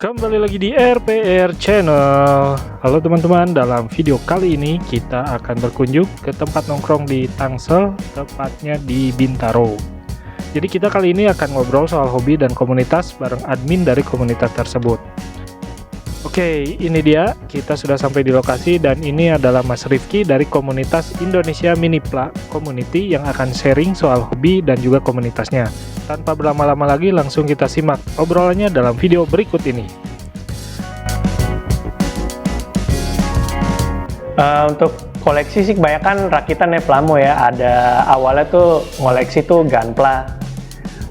Kembali lagi di RPR Channel. Halo teman-teman, dalam video kali ini kita akan berkunjung ke tempat nongkrong di Tangsel, tepatnya di Bintaro. Jadi kita kali ini akan ngobrol soal hobi dan komunitas bareng admin dari komunitas tersebut. Oke, ini dia, kita sudah sampai di lokasi dan ini adalah Mas Rifki dari komunitas Indonesia Minipla Community yang akan sharing soal hobi dan juga komunitasnya. Tanpa berlama-lama lagi, langsung kita simak obrolannya dalam video berikut ini. Untuk koleksi sih kebanyakan rakitan ya, Plamo ya. Ada awalnya tuh ngoleksi tuh Gunpla,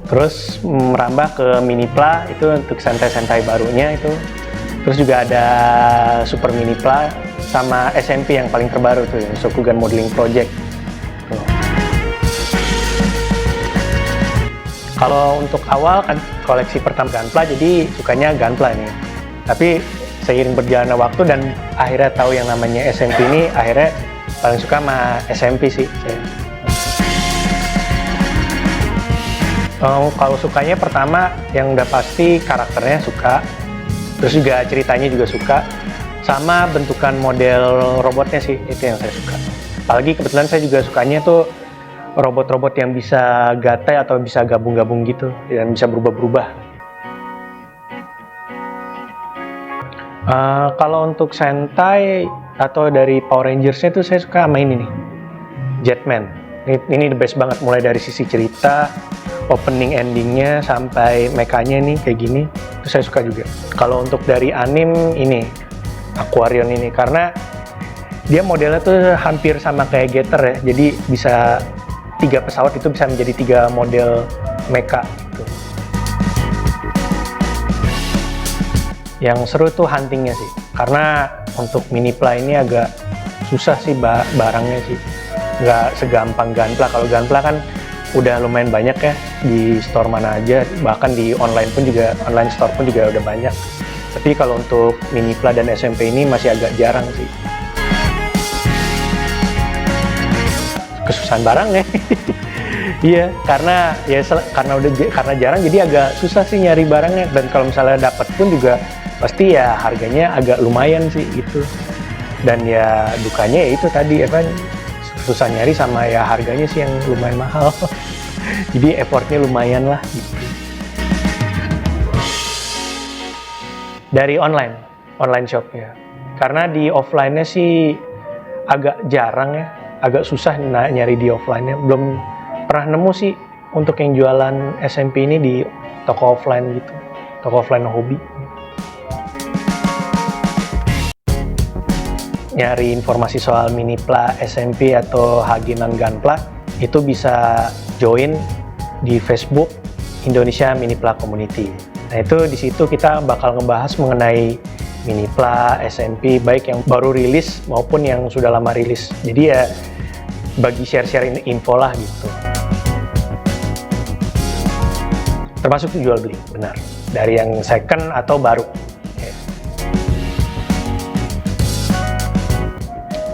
terus merambah ke Minipla itu untuk santai-santai barunya itu. Terus juga ada Super Minipla sama SMP yang paling terbaru tuh, yang Shokugan Modeling Project. Tuh. Kalau untuk awal kan koleksi pertama Gunpla, jadi sukanya Gunpla nih. Tapi seiring berjalannya waktu dan akhirnya tahu yang namanya SMP ini, akhirnya paling suka sama SMP sih saya. Kalau sukanya pertama yang udah pasti karakternya suka. Terus juga ceritanya juga suka, sama bentukan model robotnya sih, itu yang saya suka. Apalagi kebetulan saya juga sukanya tuh robot-robot yang bisa gatai atau bisa gabung-gabung gitu, dan bisa berubah-berubah. Kalau untuk Sentai atau dari Power Rangers-nya tuh saya suka sama ini nih, Jetman. Ini the best banget, mulai dari sisi cerita, opening endingnya sampai mekanya nih kayak gini, itu saya suka juga. Kalau untuk dari anim ini Aquarion ini, karena dia modelnya tuh hampir sama kayak Getter ya, jadi bisa 3 pesawat itu bisa menjadi 3 model mecha gitu. Yang seru tuh huntingnya sih, karena untuk Minipla ini agak susah sih barangnya sih, nggak segampang Gunpla. Kalau Gunpla kan udah lumayan banyak ya di store mana aja, bahkan di online pun juga, online store pun juga udah banyak. Tapi kalau untuk Minipla dan SMP ini masih agak jarang sih. Kesusahan barang ya. Iya, karena karena jarang jadi agak susah sih nyari barangnya, dan kalau misalnya dapat pun juga pasti ya harganya agak lumayan sih gitu. Dan ya dukanya ya itu tadi apa, susah nyari sama ya harganya sih yang lumayan mahal. Jadi effortnya lumayan lah gitu. Dari online shop ya, karena di offline-nya sih agak jarang ya, agak susah nyari di offline-nya. Belum pernah nemu sih untuk yang jualan SMP ini di toko offline gitu, toko offline hobi. Nyari informasi soal Minipla, SMP atau HG non Gunpla itu bisa join di Facebook Indonesia Minipla Community. Nah itu di situ kita bakal ngebahas mengenai Minipla, SMP, baik yang baru rilis maupun yang sudah lama rilis. Jadi ya bagi share-share info lah gitu. Termasuk jual beli, benar. Dari yang second atau baru.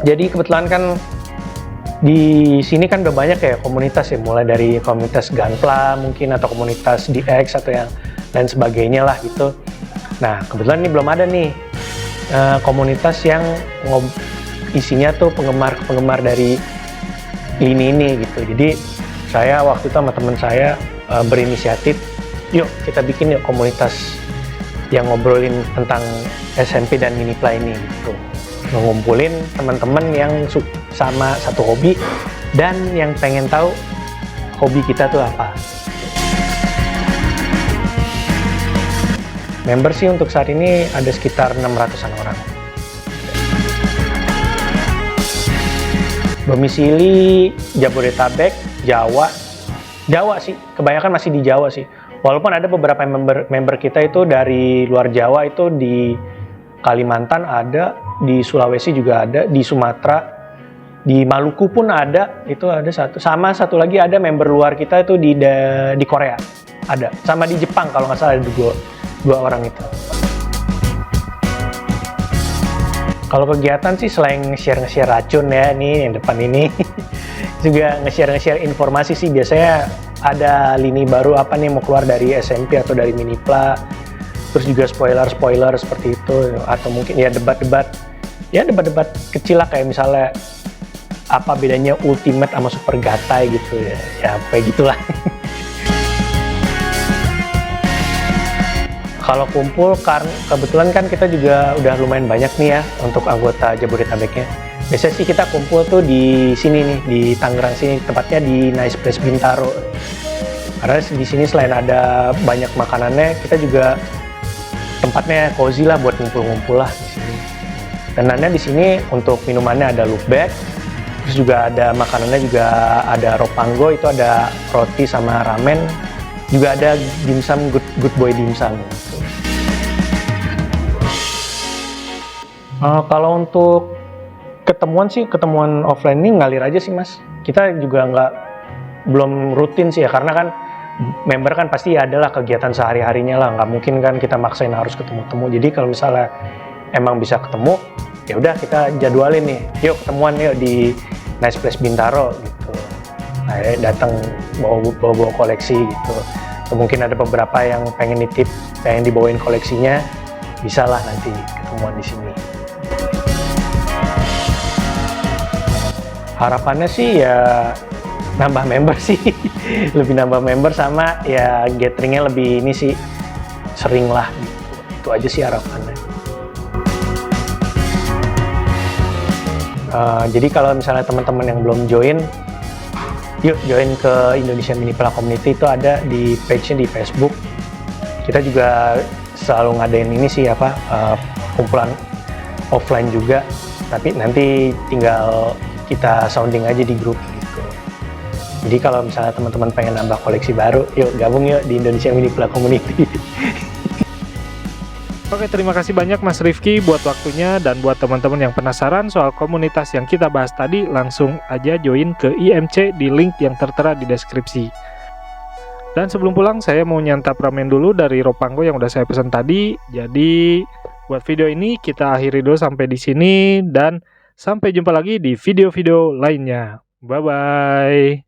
Jadi kebetulan kan di sini kan udah banyak ya komunitas ya, mulai dari komunitas Gunpla mungkin, atau komunitas DX atau yang lain sebagainya lah gitu. Nah kebetulan ini belum ada nih komunitas yang isinya tuh penggemar dari lini ini gitu. Jadi saya waktu itu sama teman saya berinisiatif, yuk kita bikin yuk komunitas yang ngobrolin tentang SMP dan Minipla ini gitu. Ngumpulin teman-teman yang sama satu hobi dan yang pengen tahu hobi kita tuh apa. Member sih untuk saat ini ada sekitar 600-an orang. Domisili Jabodetabek, Jawa sih, kebanyakan masih di Jawa sih. Walaupun ada beberapa member kita itu dari luar Jawa, itu di Kalimantan ada, di Sulawesi juga ada, di Sumatera, di Maluku pun ada, itu ada satu. Sama satu lagi ada member luar kita itu di Korea ada, sama di Jepang kalau nggak salah ada dua orang itu. Kalau kegiatan sih selain nge-share racun ya, nih yang depan ini juga nge-share informasi sih. Biasanya ada lini baru apa nih mau keluar dari SMP atau dari Minipla, terus juga spoiler seperti itu, atau mungkin ya debat-debat kecil lah, kayak misalnya apa bedanya Ultimate sama Super Gatai gitu ya kayak gitulah. Kalau kumpul, karena kebetulan kan kita juga udah lumayan banyak nih ya untuk anggota Jabodetabeknya. Biasanya sih kita kumpul tuh di sini nih, di Tangerang sini, tepatnya di Nice Place Bintaro. Karena di sini selain ada banyak makanannya, kita juga tempatnya cozy lah buat ngumpul-ngumpul lah di sini. Danannya di sini untuk minumannya ada Lookback, terus juga ada makanannya juga ada Ropanggo, itu ada roti sama ramen, juga ada dimsum good boy dimsum. Kalau untuk ketemuan offline ini ngalir aja sih Mas. Kita juga belum rutin sih ya, karena kan member kan pasti adalah kegiatan sehari-harinya lah, nggak mungkin kan kita maksain harus ketemu-temu. Jadi kalau misalnya emang bisa ketemu, ya udah kita jadwalin nih, yuk ketemuan yuk di Nice Place Bintaro gitu. Nah, datang bawa koleksi gitu. Atau mungkin ada beberapa yang pengen nitip, pengen dibawain koleksinya, bisa lah nanti ketemuan di sini. Harapannya sih ya nambah member sih, lebih nambah member sama ya gatheringnya lebih ini sih sering lah gitu. Itu aja sih harapannya. Jadi kalau misalnya teman-teman yang belum join, yuk join ke Indonesia Minipla Community, itu ada di page-nya di Facebook. Kita juga selalu ngadain ini sih kumpulan offline juga, tapi nanti tinggal kita sounding aja di grup gitu. Jadi kalau misalnya teman-teman pengen nambah koleksi baru, yuk gabung yuk di Indonesia Minipla Community. Oke, terima kasih banyak Mas Rifki buat waktunya, dan buat teman-teman yang penasaran soal komunitas yang kita bahas tadi, langsung aja join ke IMC di link yang tertera di deskripsi. Dan sebelum pulang, saya mau nyantap ramen dulu dari Ropanggo yang udah saya pesan tadi. Jadi buat video ini kita akhiri dulu sampai di sini, dan sampai jumpa lagi di video-video lainnya. Bye-bye.